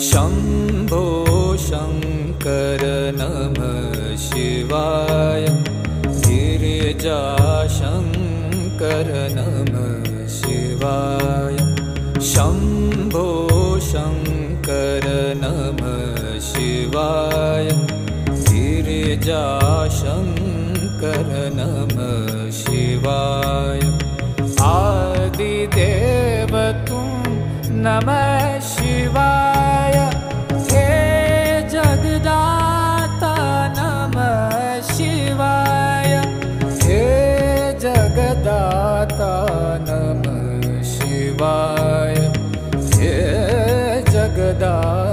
शम्भो शङ्कर नमः शिवाय गिरिजाशङ्कर नमः शिवाय शम्भो शङ्कर नमः शिवाय गिरिजाशङ्कर नमः शिवाय आदिदेव तुम नमः शिवाय हे जगदाता नमः शिवाय हे जगदाता नमः शिवाय हे जगदाता